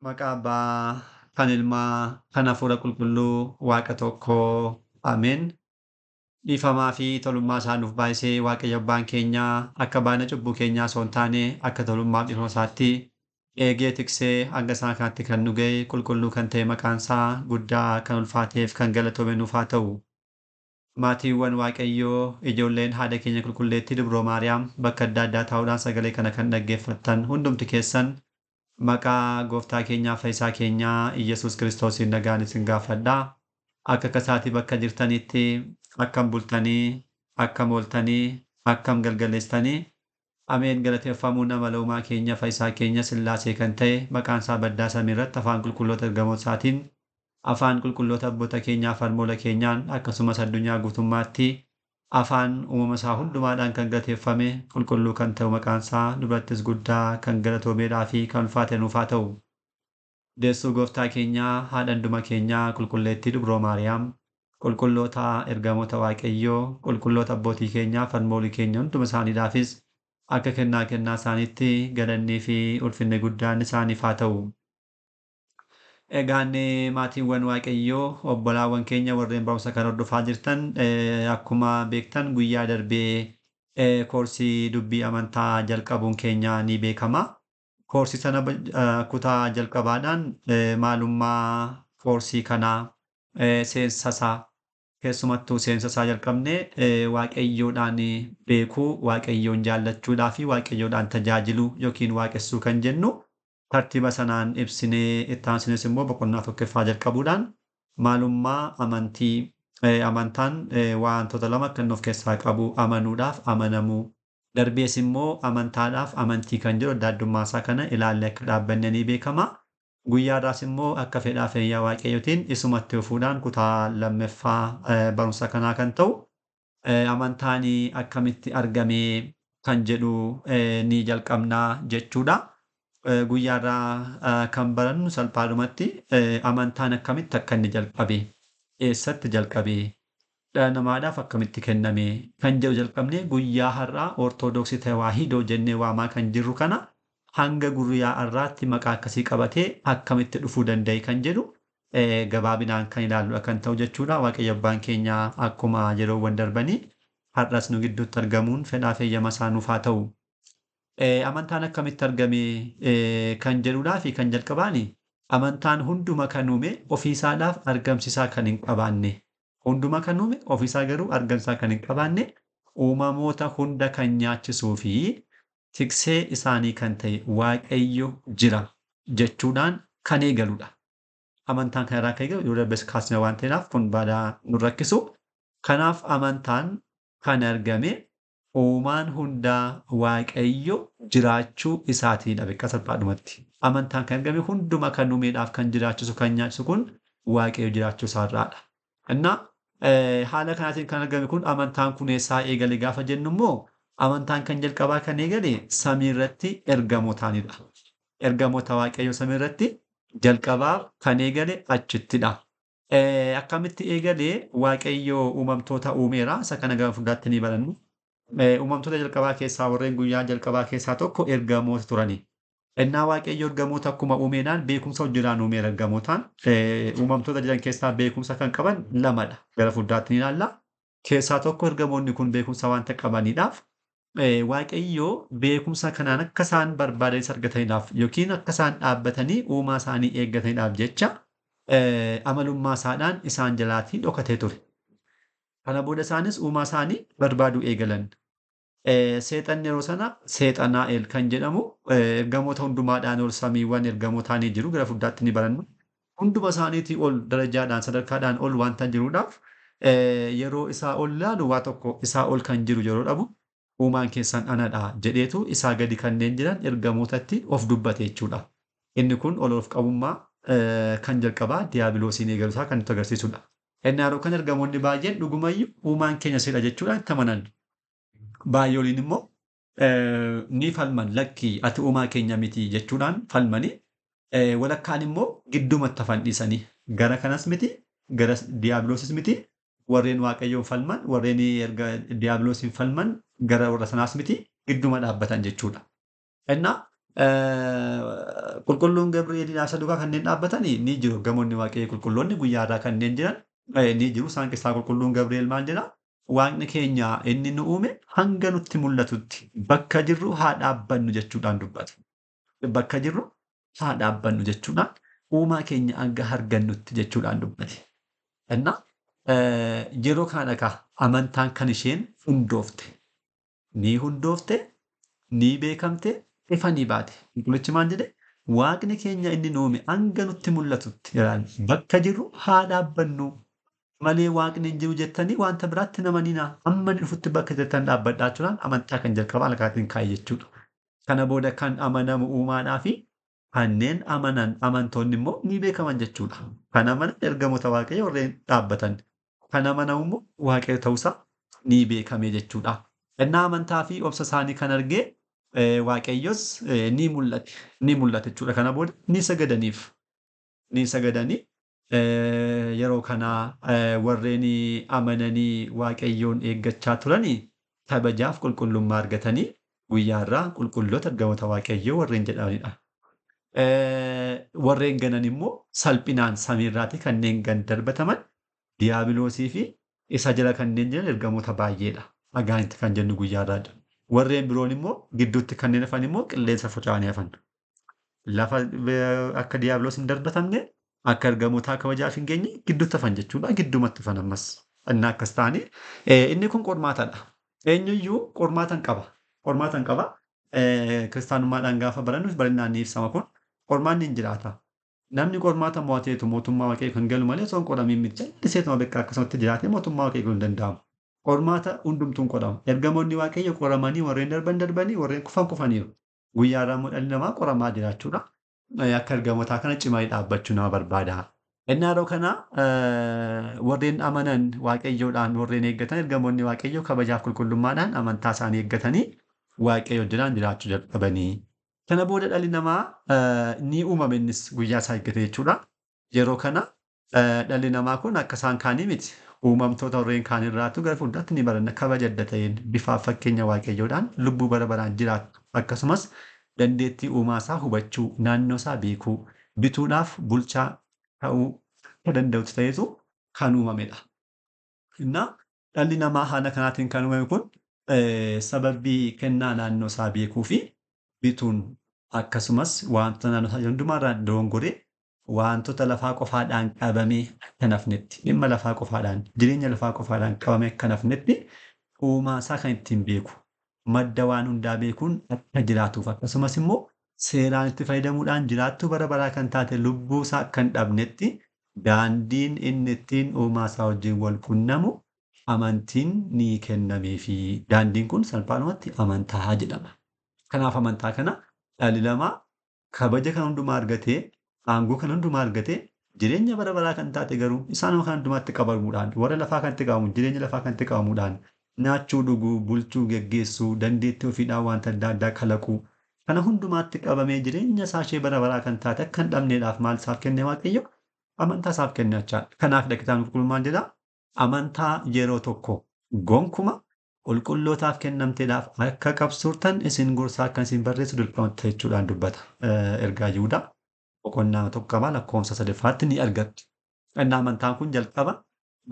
Maqaa Abbaa, kan Ilmaa, kan Hafuura Qulqulluu, Waaqa tokkoo. Ameen. Dhiifamaa fi tolummaa isaa nuuf baay'isee Waaqayyo Abbaan keenyaa akka baay'ina cubbuu keenyaa osoo hin taane akka tolummaa fi dhiifama isaatti eegee tiksee hanga isaa kanatti kan nu ga'e qulqulluu kan ta'e maqaan isaa guddaa kan ulfaateef kan galatoome nuuf haa ta'u. Maatiiwwan Waaqayyoo ijoolleen haadha keenya qulqulleettii Dubroo Maariyaam bakka adda addaa taa'uudhaan sagalee kana kan dhaggeeffattan hundumti keessan maqaa gooftaa keenyaa fayyisaa keenyaa Iyyasuus Kiristoosiin nagaan isin gaafadhaa. Akka kasaatii bakka jirtanitti akkam bultanii, akkam ooltanii, akkam galgaleessitanii. Ameen galateeffamuu nama uumaa keenya fayyisaa keenya Sillaasee kan ta'e maqaan isaa baddaa samii irratti afaan qulqulloota ergamoota isaatiin afaan qulqulloota abboota keenyaa farmoola keenyaan akkasumas addunyaa guutummaatti afaan uumama isaa hundumaadhaan kan galateeffame qulqulluu kan ta'u maqaan isaa dubartis guddaa kan galatoomeedhaa fi kan ulfaate nuuf haa ta'u. Deessuu gooftaa keenyaa haadha hunduma keenyaa qulqulleettii Dubroo Maariyaam qulqulloota ergamoota Waaqayyoo qulqulloota abbootii keenyaa farmoolii keenya hunduma isaaniidhaafis akka kennaa isaaniitti galannii fi ulfinni guddaan isaaniif haa ta'u. Egaan maatiiwwan Waaqayyoo obbolaawwan keenya warreen barumsa kan hordofaa jirtan akkuma beektan guyyaa darbee koorsii dubbii amantaa jalqabuun keenya ni beekama. Koorsii sana kutaa jalqabaadhaan maalummaa koorsii kanaa seensasaa keessumattuu seensasaa jalqabnee Waaqayyoodhaan beekuu, Waaqayyoon jaallachuudhaa fi Waaqayyoodhaan tajaajiluu yookiin waaqessuu kan jennu tartiiba sanaan ibsinee itti aansinis immoo boqonnaa tokkoffaa jalqabuudhaan maalummaa amantii amantaan wantoota lama kan of keessaa qabu amanuudhaaf amanamuu darbees immoo amantaadhaaf amantii kan jedhu adda addummaa isaa kana ilaallee akka dhaabbanne ni beekama. Guyyaadhaas immoo akka fedhaa fayyaa Waaqayyootiin isumatti dhufuudhaan kutaa lammaffaa barumsa kanaa kan ta'u amantaan akkamitti argamee kan jedhu ni jalqabnaa jechuudha. Guyyaarraa kan barannu salphaadhumatti amantaan akkamitti akka inni jalqabe, eessatti jalqabe, dhala namaadhaaf akkamitti kenname kan jedhu jalqabnee guyyaa har'aa Ortoodooksii Tawaahidoo jennee waamaa kan jirru kana hanga guyyaa har'aatti maqaa akkasii qabatee akkamitti dhufuu danda'e kan jedhu gabaabinaan kan ilaalludha kan ta'u jechuudha. Waaqayyo Abbaan keenya akkuma yeroowwan darbanii har'as nu gidduutti argamuun fedhaa fi eeyyama isaa nuuf haa ta'u. Amantaan akkamitti argame kan jedhudhaa fi kan jalqabaani amantaan hunduma kan uume ofiisaadhaaf argamsiisaa kan hin qabaanne hunduma kan uume ofiisaa garuu argamsiisaa kan hin qabaanne uumamoota hunda kan nyaachisuu fi tiksee isaanii kan ta'e Waaqayyo jira jechuudhaan kan eegaludha. Amantaan kana irraa kan eegalu yoo darbees kaasne waan ta'eef kun baadaa nu rakkisu. Kanaaf amantaan kan argame uumaan hundaa Waaqayyo jiraachuu isaatiidha beekaa salphaadhumatti. Amantaan kan argame hunduma kan uumeedhaaf kan jiraachisu kan nyaachisu kun Waaqayyo jiraachuu isaarraadha. Innaa haala kanaatiin kan argame kun amantaan kun eessaa eegale gaafa jennu immoo amantaan kan jalqabaa kan eegale samii irratti ergamootaanidha. Ergamoota Waaqayyo samii irratti jalqabaa kan eegale achittidha. Akkamitti eegalee Waaqayyo uumamtoota uumeera isa kana gaafa fuuldaatti ni barannu. Uumamtoota jalqabaa keessaa warreen guyyaa jalqabaa keessaa tokko ergamoota turani. Innaa Waaqayyo ergamoota akkuma uumeenaan beekumsa hojjetaan uumeera ergamootaan. Uumamtoota jiran keessaa beekumsa kan qaban lamadha. Gara fuuldaatti ni ilaalla. Keessaa tokko ergamoonni kun beekumsa waanta qabaniidhaaf Waaqayyo beekumsa kanaan akka isaan barbaadanis argataniidhaaf yookiin akka isaan dhaabbatanii uumaa isaanii eeggataniidhaaf jecha amalummaa isaadhaan isaan jalaatii dhokatee ture. Kana booda isaanis uumaa isaanii barbaaduu eegalan. Seexanni yeroo sana Seexanaa'el kan jedhamu ergamoota hundumaadhaan ol samiiwwan ergamootaa ni jiru gara fuuldaatti ni barannu. Hunduma isaaniitii ol darajaadhaan sadarkaadhaan ol waanta jiruudhaaf yeroo isaa ol ilaalu waa tokko isaa ol kan jiru yeroo dhabu uumaan keessan anadha jedheetu isaa gadi kanneen jiran ergamootatti of dubbate jechuudha. Inni kun ol of qabummaa kan jalqabaa diiyaabiloosiin eegaluusaa kan nutti agarsiisudha. Inni yeroo kan ergamoonni baay'een dhugumayyuu uumaan keenya sidha jechuudhaan itti amanan. Baay'ooliin immoo ni falman lakkii ati uumaa keenya miti jechuudhaan falmanii walakkaan immoo giddumatti hafan dhiisanii gara kanas miti gara diiyaabiloosis miti warreen Waaqayyoon falman warreen diiyaabiloosiin falman gara warra sanaas miti gidduma dhaabbatan jechuudha. Innaa Qulqulluun Gabri'eel Naasa duukaa kanneen dhaabbatanii ni jiru. Gamoonni Waaqayyoo qulqulloonni guyyaa irraa kanneen jiran ni jiru. Isaan keessaa qulqulluun Gabri'eel maal jedhaa? Waaqni keenya inni nu uume hanga nutti mul'atutti bakka jirru haa dhaabbannu jechuudhaan dubbata. Bakka jirru haa dhaabbannu jechuudhaan uumaa keenya hanga argannutti jechuudhaan dubbate. Innaa yeroo kana egaa amantaan kan isheen hundoofte. Ni hundoofte, ni beekamte, ifa ni baate. Qulqullichi maal jedhe? Waaqni keenya inni nu uume hanga nutti mul'atutti bakka jirru haa dhaabbannu malee Waaqni hin jiru jettanii wanta biraatti hin amaninaa. Amma inni dhufutti bakka jirtan dhaabbadhaa jechuudhaan amantaa kan jalqabaa alkaatiin kaa'e jechuudha. Kana booda kan amanamu uumaadhaa fi kanneen amanan amantoonni immoo ni beekaman jechuudha. Kan amanan ergamoota Waaqayyoo warreen dhaabbatan. Kan amanamu immoo Waaqayyo ta'uusaa ni beekame jechuudha. Innaa amantaa fi obsa isaanii kan argee Waaqayyos ni mul'ate jechuudha. Kana booda ni sagadaniif. Ni sagadanii yeroo kana warreen amananii Waaqayyoon eeggachaa turanii kabajaaf qulqullummaa argatanii guyyaa irraa qulqulloota ergamoota Waaqayyoo warreen jedhamanidha. Warreen ganan immoo salphinaan samiirraati kanneen gad darbataman diiyaabiloosii fi isa jala kanneen jiran ergamoota baay'eedha. Agaanitti kan jennu guyyaa irraa. Warreen biroon immoo gidduutti kanneen hafan immoo qilleensa faca'anii hafan. Lafa akka diiyaabiloos hin darbatamne akka ergamootaa kabajaaf hin geenye gidduutti hafan jechuudha. Giddumatti hafan ammas. Inni akkas ta'anii inni kun qormaatadha. Eenyuyyuu qormaata hin qaba. Qormaata hin qaba. Kiristaanummaadhaan gaafa barannu bal'inaan ni ibsama kun qormaanni hin jiraata. Namni qormaata mo'ateetu mootummaa Waaqayyoo kan galu malee osoo hin qoramiin miti. Jalliseetuma bakka akkasumatti jiraatee mootummaa Waaqayyoo galuu hin danda'amu. Qormaata hundumtuun qorama. Ergamoonni Waaqayyoo qoramanii warreen darbanii warreen kufaniiru. Guyyaa irraa dhalli namaa qoramaa jiraachuudha. Akka ergamootaa kana cimanii dhaabbachuu nama barbaada. Inni yeroo kana warreen amanan Waaqayyoodhaan warreen eeggatan ergamoonni Waaqayyoo kabajaaf qulqullummaadhaan amantaa isaanii eeggatanii Waaqayyoo wajjin jiraachuu jalqabanii. Kana booda dhalli namaa ni uumame innis guyyaa isaa eeggate jechuudha. Yeroo kana dhalli namaa kun akka isaan kaanii miti. Uumamtoota warreen kaan irraatu gara fuulduraatti ni baranna kabaja adda ta'een bifaaf fakkeenya Waaqayyoodhaan lubbuu bara baraan jiraatu. Akkasumas dandeettii uumaa isaa hubachuu, naannoo isaa beekuu, bituudhaaf bulchaa ta'uu akka danda'utti ta'etu kan uumamedha. Innaa dhalli namaa haala kanaatiin kan uumame kun sababii kennaa naannoo isaa beekuu fi bituun akkasumas wantoota naannoo isaa hundumaarraan dogongoree wantoota lafaa qofaadhaan qabamee akka nafnetti dhimma lafaa qofaadhaan jireenya lafaa qofaadhaan qabamee akka nafnetti uumaa isaa kan ittiin beeku madda waan hundaa beekuun akka jiraatuuf akkasumas immoo seeraan itti fayyadamuudhaan jiraattuu bara baraa kan taate lubbuu isaa akka hin dhabnetti daandiin inni ittiin uumaa isaa wajjin wal quunnamu amantiin ni kennamee fi daandiin kun salphaadhumatti amantaa jedhama. Kanaaf amantaa kana dhalli namaa kabaja kan hundumaa argatee aangoo kan hundumaa argatee jireenya bara baraa kan taate garuu isaanuma kan hundumaatti qabamuudhaan warra lafaa kanatti qabamu jireenya lafaa kanatti qabamuudhaan nyaachuu dhuguu bulchuu geggeessuu dandeettii ofiidhaan wanta adda addaa kalaquu kana hundumaatti qabamee jireenya isaa ishee bara baraa kan taate akka hin dhabneedhaaf maal isaaf kenne Waaqayyo amantaa isaaf kenne jechaadha. Kanaaf kitaabni qulqulluun jedha amantaa yeroo tokko gonkuma qulqullootaaf kennamteedhaaf akka qabsooftan isin gorsaa akka isin barreessu dirqamatti jechuudhaan dubbata. Ergaa Yihuudaa boqonnaa tokko qaba lakkoofsa 3ffaatti ni argattu. Inni amantaan kun jalqaba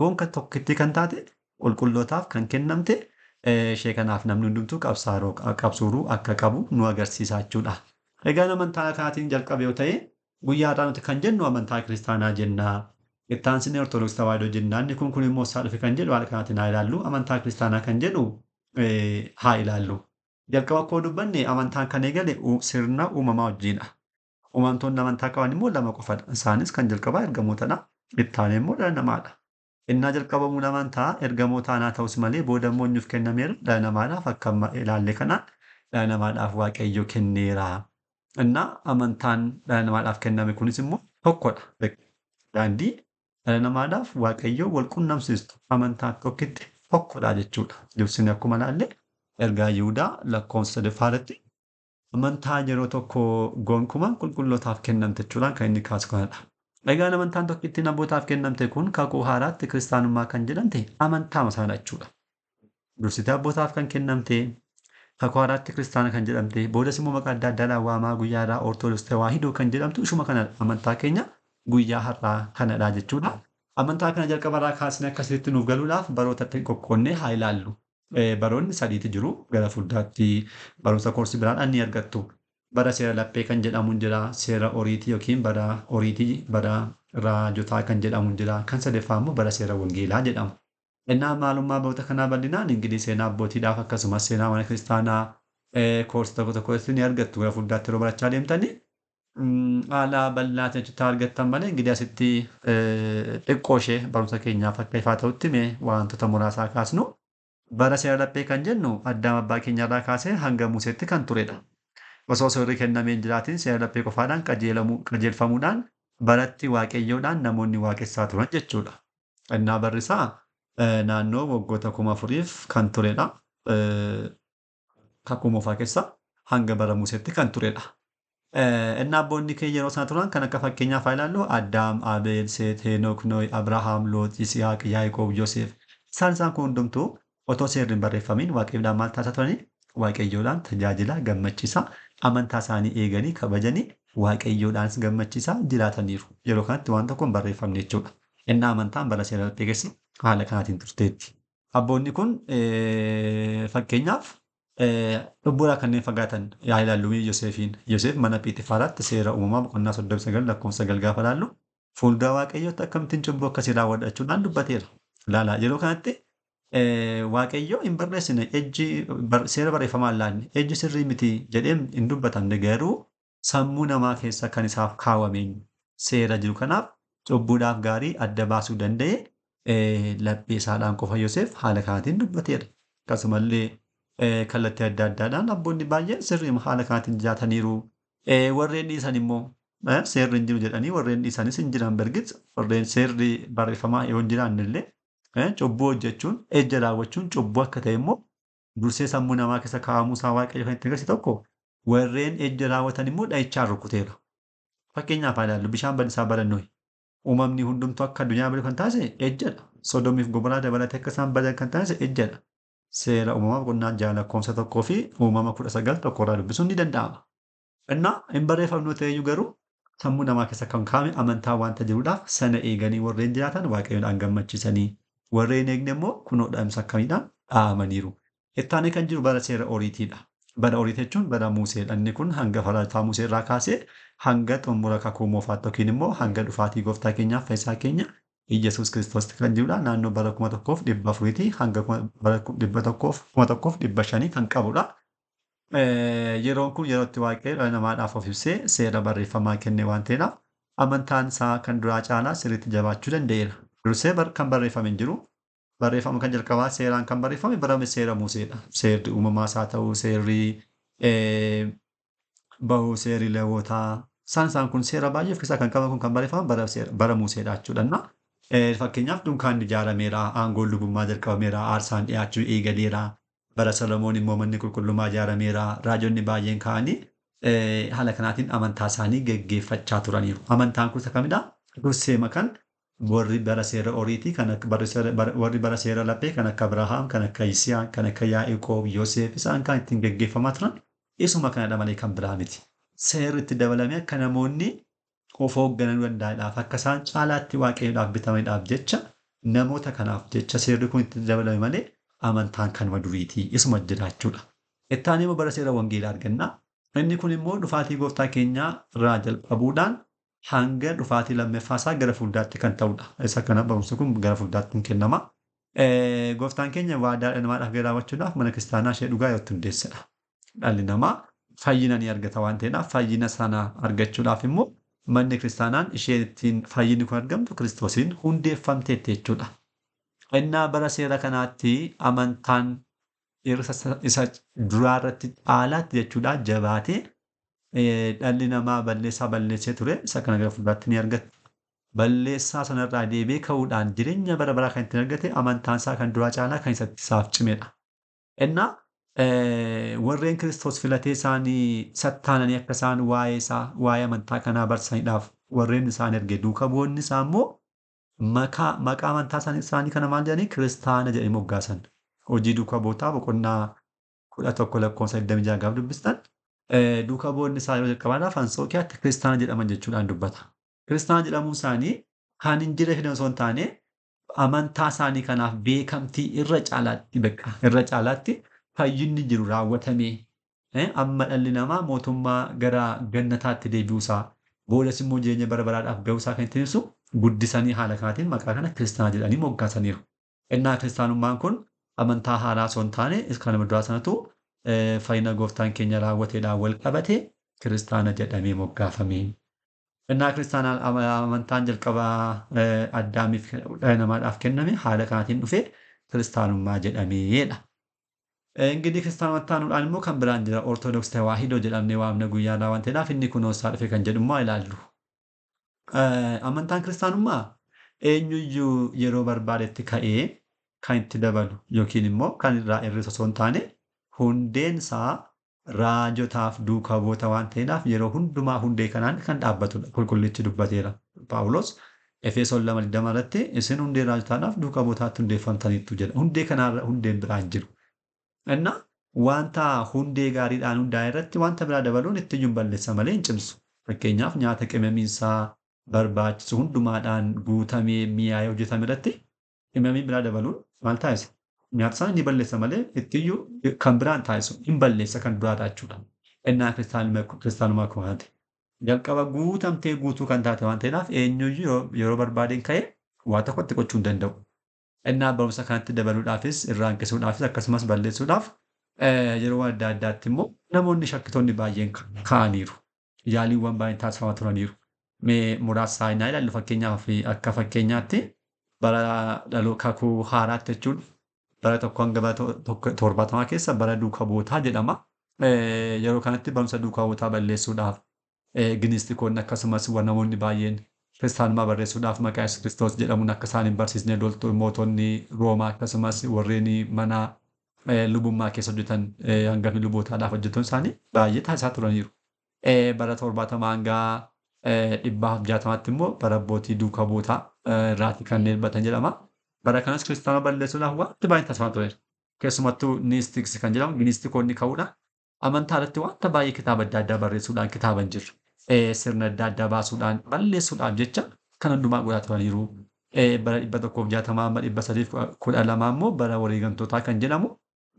gonka tokkitti kan taate qulqullootaaf kan kennamte ishee kanaaf namni hundumtuu qabsooruu akka qabu nu agarsiisa jechuudha. Egaan amantaa kanaatiin jalqabe yoo ta'e guyyaa irraa nuti kan jennu amantaa kiristaanaa jennaa. Ittaansine Ortodoksii Tawaahidoo jennaan inni kun immoo isaa dhufe kan jedhu haala kanaatiin haa ilaallu. Amantaa kiristaanaa kan jedhu haa ilaallu. Jalqaba akkoo dubbanne amantaan kan eegale sirna uumamaa wajjinidha. Uumamtoonni amantaa qaban immoo lama qofadha. Isaanis kan jalqabaa ergamootadha. Itti aanee immoo dhala namaadha. Innaa jalqabamuun amantaa ergamoota anaa ta'us malee booda immoo nuuf kennameera dhala namaadhaaf akka ilaalle kanaan dhala namaadhaaf Waaqayyo kenneera. Innaa amantaan dhala namaadhaaf kenname kunis immoo tokkodha. Daandii dhala namaadhaaf Waaqayyo wal qunnamsiistu amantaa tokkitti tokkodha jechuudha. Dursine akkuma ilaalle ergaa Yihuudaa lakkoofsa 3ffaarratti amantaa yeroo tokko gonkuma qulqullootaaf kennamte jechuudhaan kan inni kaasu kanadha. Egaan amantaan tokkittiin abbootaaf kennamte kun kakuu haaraatti kiristaanummaa kan jedhamte amantaa masaadha jechuudha. Dursitee abbootaaf kan kennamte kakuu haaraatti kiristaana kan jedhamte boodas immoo maqaa adda addaadhaan waamaa guyyaa irraa Ortodoksii Tawaahidoo kan jedhamtu ishuma kanadha. Amantaa keenya guyyaa har'aa kanadha jechuudha. Amantaa kana jalqabarraa kaasnee akkasitti nuuf galuudhaaf barootatti qoqqoonnee haa ilaallu. Baroonni sadiitu jiru. Gara fuulduraatti barumsa koorsii biraadhaan ni argattu. Bara seera laphee kan jedhamu jira. Seera oriitii yookiin bara oriitii bara raajotaa kan jedhamu jira. Kan sadaffaa immoo bara seera wangeelaa jedhamu. Innaa maalummaa baroota kanaa bal'inaan Ingilii seenaa abbootiidhaaf akkasumas seenaa mana kiristaanaa koorsii tokko tokkotti ni argattu. Gara fuulduraatti yeroo barachaa deemtanii haala bal'aatiin achitti argattan malee Ingilii asitti xiqqoo ishee barumsa keenyaaf akka ifaa ta'utti mee wantoota muraasaa kaasnu. Bara seera laphee kan jennu Addaam abbaa keenyarraa kaasee hanga Museetti kan turedha. Osoo seerri kennamee hin jiraatin seera laphee qofaadhaan qajeelfamuudhaan baratti waaqayyoodhaan namoonni waaqessaa turan jechuudha. Innaa barri isaa naannoo waggoota 4,000 kan turedha. Kakuu moofaa keessa hanga bara Museetti kan turedha. Innaa abboonni keenya yeroo sana turan kan akka fakkeenyaaf haa ilaallu Addaam, Abeel, Seet, Henook, Noohi, Abrahaam, Loot, Yisihaaq, Yaaqoob, Yoosef. Isaan kun hundumtuu otoo seerri hin barreeffamiin waaqayyoodhaan maal taasisaa turanii? Waaqayyoodhaan tajaajila gammachiisaa amantaa isaanii eeganii kabajanii waaqayyoodhaanis gammachiisaa jiraataniiru. Yeroo kanatti waan tokko hin barreeffamne jechuudha. Innaa amantaan bara seera laphee keessa haala kanaatiin turteetti. Abboonni kun fakkeenyaaf dhubbuudhaa kanneen fagaatan yaa ilaallu Yoosefiin. Yoosef mana Phiixifaaraatti seera uumamaa boqonnaa 39 lakkoofsa 9 gaafa ilaallu fuuldura waaqayyootti akkamittiin cubbuu akkasii raawwachuudhaan dubbateera. Ilaalaa yeroo kanatti waaqayyo hin barreessine seera barreeffamaan laanne ejji sirrii miti jedhee hin dubbatamne garuu sammuu namaa keessa kan isaaf kaawwameen seera jiru kanaaf cubbuudhaaf gaarii adda baasuu danda'e laphee isaadhaan qofa Yoosef haala kanaatiin dubbateera. Akkasumallee kallattii adda addaadhaan abboonni baay'een sirrii haala kanaatiin jiraataniiru. Warreen dhiisan immoo seerri hin jiru jedhanii warreen dhiisanis hin jiran bergit warreen seerri barreeffamaa yoo hin jiraanne illee cubbuu hojjechuun ejja raawwachuun cubbuu akka ta'e immoo dursee sammuu namaa keessa kaa'amuu isaa waaqayyo kan itti agarsiisu tokko warreen ejja raawwatan immoo dha'ichaan rukuteera. Fakkeenyaaf haa ilaallu bishaan badisaa barannoo uumamni hundumtuu akka addunyaa badu kan taasise ejjadha. Sodomiif Gomoraa dabalatee akka isaan badan kan taasise ejjadha. Seera uumamaa boqonnaa 6 lakkoofsa 1 fi uumama 19 tokkorraa dubbisuun ni danda'ama. Innaa hin barreeffamnu ta'eyyuu garuu sammuu namaa keessa kan kaa'ame amantaa waanta jiruudhaaf sana eeganii warreen jiraatan waaqayyoodhaan gammachiisanii warreen eegne immoo kunoo dhaamsa akkamiidhaan dhaamaniiru. Ittaanee kan jiru bara seera oriitiidha. Bara oriitii jechuun bara Museedha. Inni kun hanga falaataa Musee irraa kaasee hanga xumura kakuu moofaatti yookiin immoo hanga dhufaatii gooftaa keenyaaf fayyisaa keenya Iyyasuus Kiristoos kan jirudha. Naannoo bara 1400 hanga bara 1500 kan qabudha. Yeroon kun yeroo itti waaqayyo dhala namaadhaaf of ibsee seera barreeffamaa kenne waan ta'eedhaaf amantaan isaa kan duraa caalaa sirriitti jabaachuu danda'eera. Dursee kan barreeffame hin jiru. Barreeffama kan jalqabaa seeraan kan barreeffame bara seera Museedha. Seerri uumamaas haa ta'u, seerri bahuu, seerri Lewwotaa. Isaan kun seera baay'ee of keessaa kan qaban kun kan barreeffame bara Museedha jechuudha. Fakkeenyaaf dunkaanni ijaarameera, aangoon lubummaa jalqabameera, aarsaan dhiyaachuu eegaleera. Bara Solomoon immoo manni qulqullummaa ijaarameera. Raajonni baay'een ka'anii haala kanaatiin amantaa isaanii geggeeffachaa turaniiru. Amantaan kun isa kamidhaa? Durseema kan warri bara seera oriitii kan akka warri bara seera laphee kan akka Abrahaam, kan akka Yisihaaq, kan akka Yaaqoob, Yoosef isaan kan ittiin geggeeffamaa turan isuma kanadha malee kan biraa miti. Seerri itti dabalamee akka namoonni of hoogganuu danda'aniidhaaf akka isaan caalaatti waaqayyoodhaaf bitamaniidhaaf jecha namoota kanaaf jecha seerri kun itti dabalame malee amantaan kanuma duriitii isuma jiraachuudha. Ittaanee immoo bara seera wangeelaa arganna. Inni kun immoo dhufaatii gooftaa keenyaa irraa jalqabuudhaan hanga dhufaatii lammaffaasaa gara fuulduraatti kan ta'udha. Isa kana barumsi kun gara fuulduraatti hin kennama. Gooftaan keenya waadaa dhala namaadhaaf raawwachuudhaaf mana kiristaanaa ishee dhugaa yoo hundeessedha. Dhalli namaa fayyina ni argata waan ta'eedhaaf fayyina sana argachuudhaaf immoo manni kiristaanaan isheen ittiin fayyinni kun argamtu kiristoosiin hundeeffamteetti jechuudha. Innaa bara seera kanaatti amantaan isa duraa irratti caalaatti jechuudha jabaatee dhalli namaa balleessaa balleessee ture isa kana gara fuulduraatti ni argata. Balleessaa sanarraa deebi'ee ka'uudhaan jireenya bara baraa kan ittiin argate amantaan isaa kan duraa caalaa kan isatti isaaf cimedha. Innaa warreen Kiristoos filatee isaanii sattaananii akka isaan waa'ee amantaa kanaa barsiisaniidhaaf warreen isaan erge duuka bu'oonni isaa immoo maqaa amantaa isaanii kana maal jedhanii kiristaana jedhanii moggaasan. Hojii duuka bu'ootaa boqonnaa 11 gaafa dubbistan duuka bu'oonni isaa yeroo jalqabaadhaaf Ansookiyaatti kiristaana jedhaman jechuudhaan dubbata. Kiristaana jedhamuun isaanii kan hin jirre osoo hin taane amantaa isaanii kanaaf beekamtii irra caalaatti fayyinni jiru raawwatamee amma dhalli namaa mootummaa gara gannataatti deebi'uusaa boodas immoo jireenya bara baraadhaaf ga'uusaa kan ittiin ibsu guddisanii haala kanaatiin maqaa kana kiristaana jedhanii moggaasaniiru. Innaa kiristaanummaan kun amantaa haaraa osoo hin taane kanuma duraa sanatu fayyina gooftaan keenya raawwateedhaan wal qabate kiristaana jedhamee moggaafame. Innaa kiristaanaan amantaan jalqabaa addaamiif dhala namaadhaaf kenname haala kanaatiin dhufee kiristaanummaa jedhameedha. Ingiddii kiristaanummaa aanuudhaan immoo kan biraan jira Ortodoksii Tawaahidoo jedhamnee waamna guyyaadhaa waan ta'eedhaaf inni kunuunsaa dhufe kan jedhu immoo ilaallu. Amantaan kiristaanummaa eenyuyyuu yeroo barbaadetti ka'ee kan itti dabalu yookiin immoo kan irraa hir'isu osoo hin taane hundeen isaa raajotaaf duukaa bu'oota waan ta'eedhaaf yeroo hundumaa hundee kanaan kan dhaabbatudha. Qulqullichi dubbateera. Phaawulos Efesoon 2:20 irratti isin hundee raajotaadhaaf duukaa bu'ootaatti hundeeffamtaniittu jedha. Hundee kanarra hundeen biraan jiru. Innaa wanta hundee gaariidhaan hundaa'e irratti wanta biraa dabaluun ittiyyuu balleessa malee hin cimsu. Fakkeenyaaf nyaata qimamiinsaa barbaachisu hundumaadhaan guutamee mi'aayee hojjetame irratti qimamii biraa dabaluun maal taasisa? Nyaata sana ni balleessa malee ittiyyuu kan biraan taasisu hin balleessa kan duraadha jechuudha. Innaa kiristaanummaa kumaati. Jalqaba guutamtee guutuu kan taate waan ta'eedhaaf eenyuyyuu yeroo barbaadeen ka'ee waa tokkotti gochuu hin danda'u. Innaa barumsa kanatti dabaluudhaafis irraa hanqisuudhaafis akkasumas balleessuudhaaf yeroo adda addaatti immoo namoonni shakkitoonni baay'een ka'aniiru. Yaaliiwwan baay'een taasifamaa turaniiru. Mee muraasa isaa innaa ilaallu fakkeenyaaf akka fakkeenyaatti bara kakuu haaraatti jechuudha. Bara tokko hanga bara 70 keessa bara duukaa bu'ootaa jedhama. Yeroo kanatti barumsa duukaa bu'ootaa balleessuudhaaf ginistikoonni akkasumas namoonni baay'een kiristaanummaa barreessuudhaaf maqaa Yesuus Kiristoos jedhamuun akka isaan hin barsiisne mootonni Roomaa akkasumas warreen mana lubummaa keessa hojjetan hangafni lubootaadhaaf hojjetuun isaanii baay'ee taasisaa turaniiru. Bara 70 hanga 160tti immoo bara abbootii duukaa bu'ootaa irraati kanneen batan jedhama. Bara kanas kiristaana balleessuudhaaf wanti baay'een taasifamaa tureera. Keessumattuu niistiks kan jedhamu ginistikoonni ka'uudhaan amantaa irratti wanta baay'ee kitaaba adda addaa barreessuudhaan kitaaba hin jirre. Sirna adda addaa baasuudhaan balleessuudhaaf jecha kan hundumaa godhaa turaniiru. Bara 160 amma 312 immoo bara wareegamtootaa kan jedhamu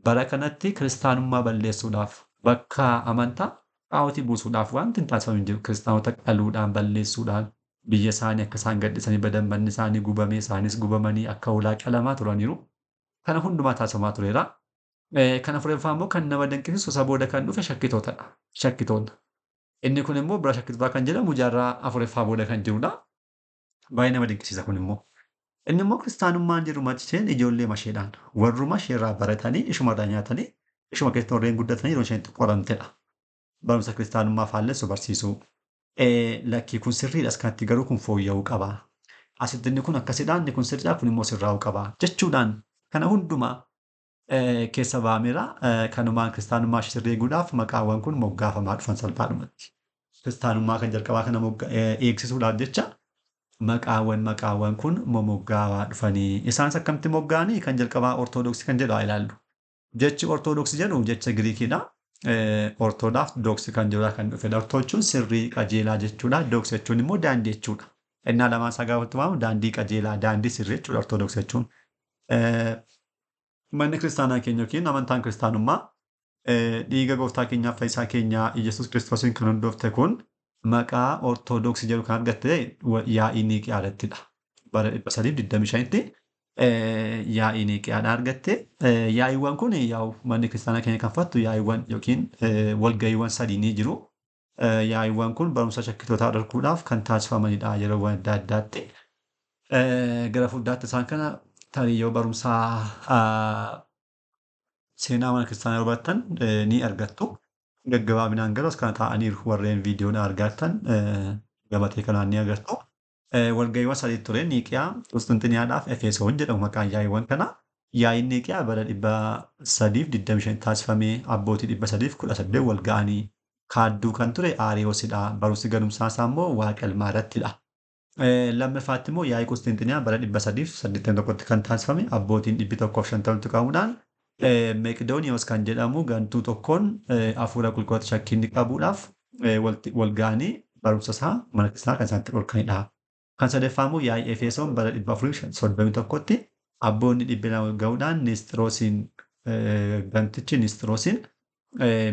bara kanatti kiristaanummaa balleessuudhaaf bakka amantaa xaa'otii buusuudhaaf wanti hin taasifamu hin jiru. Kiristaanota qaluudhaan balleessuudhaan biyya isaanii akka isaan gadhisanii badan manni isaanii gubamee isaanis gubamanii akka hoolaa qalamaa turaniiru. Kana hundumaa taasifamaa tureera. Kana fureeffaa immoo kan nama dinqisiisu isa booda kan dhufe shakkitootadha. Shakkitoota. Inni kun immoo bira shakkitootaa kan jedhamu jaarraa afuraffaa booda kan jirudha. Baay'ee nama dinqisiisa kun immoo. Inni immoo kiristaanummaan jiru machiiseen ijoollee masheedhaan warruma isheerraa baratanii ishumarraa nyaatanii ishuma keessatti warreen guddatanii yeroo isheen qoramtedha. Barumsa kiristaanummaa faallessu barsiisuu. Lakkii kun sirriidhas kanatti garuu kun fooyya'uu qaba. Asitti inni kun akkasidha inni kun sirriidha kun immoo sirraa'uu qaba jechuudhaan kana hundumaa keessa ba'ameera. Kanumaan kiristaanummaa sirrii eeguudhaaf maqaawwan kun moggaafamaa dhufan salphaadhumatti. Kiristaanummaa kan jalqabaa kana eegsisuudhaaf jecha maqaawwan kun moggaafamaa dhufanii. Isaanis akkamitti moggaa'anii kan jalqabaa Ortodoksii kan jedhu haa ilaallu. Jechi Ortodoksii jedhu jecha Giriikiidha. Ortoodhaaf dooksii kan jirudha kan dhufedha. Ortoo jechuun sirrii qajeelaa jechuudha. Dooksii jechuun immoo daandii jechuudha. Innaa lamaan isaa gaafatti waamu daandii qajeelaa daandii sirrii jechuudha Ortodoksii jechuun. Manni kiristaanaa keenya yookiin amantaan kiristaanummaa dhiiga gooftaa keenyaaf fayyisaa keenyaa Iyyasuus Kiristoosiin kan hundoofte kun maqaa Ortodoksii jedhu kan argatte yaa'ii Niiqiyaadhattidha. Bara 325tti yaa'ii Niiqiyaadhaa argatte. Yaa'iiwwan kun yaa'u manni kiristaanaa keenya kan fattu yaa'iiwwan yookiin walga'iiwwan sadii ni jiru. Yaa'iiwwan kun barumsa shakkitootaa darbuudhaaf kan taasifamanidha yeroo adda addaatti. Gara fuulduraatti isaan kana tariyyoo barumsaa seenaa mana kiristaanaa yeroo barattan ni argattu. Gaggabaabinaan garuu as kana taa'aniiru warreen viidiyoodhaan argattan gabatee kanaan ni agartu. Walga'iiwwan sadii ture Niiqiyaa, Qusxinxiniyaadhaaf Efesoon jedhamu maqaan yaa'iiwwan kana. Yaa'iin Niiqiyaa bara 325 taasifamee abbootii 318 wal ga'anii kaadduu kan ture Aariyoosidha. Barumsi ganumsaa isaa immoo Waaqa Ilmaa irrattidha. Lammaffaatti immoo yaa'ii Qusxinxiniyaa bara 381tti kan taasifame abbootiin 150tti qabuudhaan Meqdooniyoos kan jedhamu gantuu tokkoon hafuura qulqulluu shakkii inni qabuudhaaf wal ga'anii barumsa isaa mana kiristaanaa kan isaanitti dhorkanidha. Kan sadaffaa immoo yaa'ii Efesoon bara 431tti abboonni 200 wal ga'uudhaan Nisxiroosiin gantichi Nisxiroosiin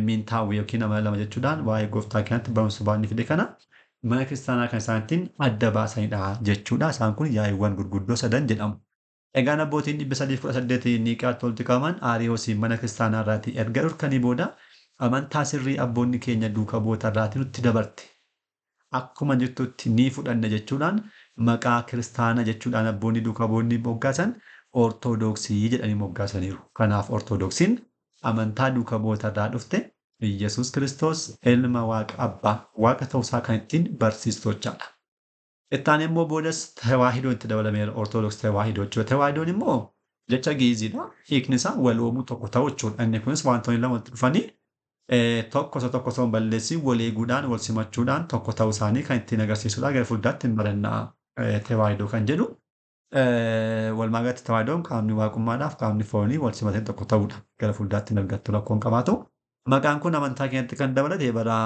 miintaawwi yookiin amala lama jechuudhaan waa'ee gooftaa keenyatti barumsa baay'inni fide kana mana kiristaanaa kan isaaniitiin adda baasanidha jechuudha. Isaan kun yaa'iiwwan gurguddoo sadan jedhamu. Egaan abbootiin 318 Niiqiyaatti walitti qabaman Aariyoosiin mana kiristaanaa irraatii erga dhorkanii booda amantaa sirrii abboonni keenya duukaa bu'oota irraatii nutti dabarte. Akkuma jirtutti ni fudhanna jechuudhaan maqaa kiristaana jechuudhaan abboonni duukaa bu'oonni moggaasan Ortoodooksii jedhanii moggaasaniiru. Kanaaf Ortoodooksiin amantaa duukaa bu'oota irraa dhufte Iyyasuus Kiristoos ilma Waaqa Abbaa Waaqa ta'uusaa kan ittiin barsiistochaadha. Ittaan immoo boodas tawaahidoon itti dabalameera Ortoodooksii tawaahidoo jechuudha. Tawaahidoon immoo jecha giiziidha. Hiikni isaa waloomuu tokko ta'uu jechuudha. Inni kunis wantoonni lama walitti dhufanii tokko osoo hin balleessiin wal eeguudhaan wal simachuudhaan tokko ta'uu isaanii kan ittiin agarsiisudha. Gara fuulduraatti hin barannaa tawaahidoo kan jedhu. Walumaagalatti tawaahidoon qaamni waaqummaadhaaf qaamni foonii wal simatee tokko ta'udha. Gara fuulduraatti hin argattu rakkoon qabaatu. Maqaan kun amantaa keenyatti kan dabalate bara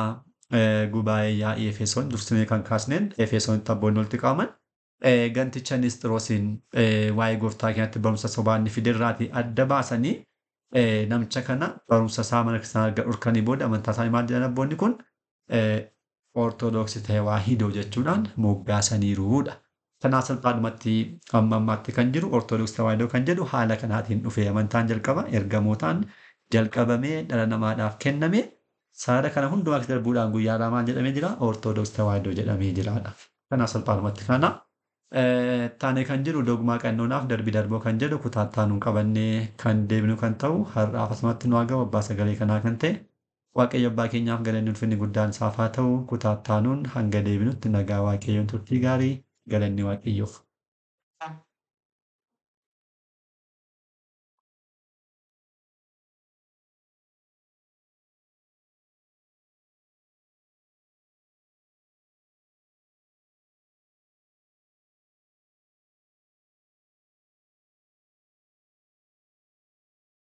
gubaa'ee yaa'ii Efesoon dursinee kan kaasneen Efesoonitti abboonni walitti qabaman ganticha Nisxiroosiin waa'ee gooftaa keenyatti barumsa sobaa inni fiderraatii adda baasanii namicha kana barumsa isaa mana kiristaanaa erga dhorkanii booda amantaa isaanii maal jedhan abboonni kun Ortoodooksii tawaahidoo jechuudhaan moggaasaniiruudha. Kanaaf salphaadhumatti amma ammaatti kan jiru Ortoodooksii tawaahidoo kan jedhu haala kanaatiin dhufee amantaan jalqaba ergamootaan jalqabamee dhala namaadhaaf kenname saada kana hundumaa darbuudhaan guyyaa laamaan jedhamee jira Ortoodooksii tawaahidoo jedhamee jiraadha. Kanaaf salphaadhumatti kana taanee kan jiru dogmaa qannoonaaf darbii darboo kan jedhu kutaattaanuun qabannee kan deebinu kan ta'u har'aaf asumatti nu argamu abbaa sagalee kanaa kan ta'e Waaqayyo abbaa keenyaaf galanni ulfinni guddaan isaaf haa ta'u kutaattaanuun hanga deebinutti nagaa Waaqayyoon turtii gaarii galanni Waaqayyoof.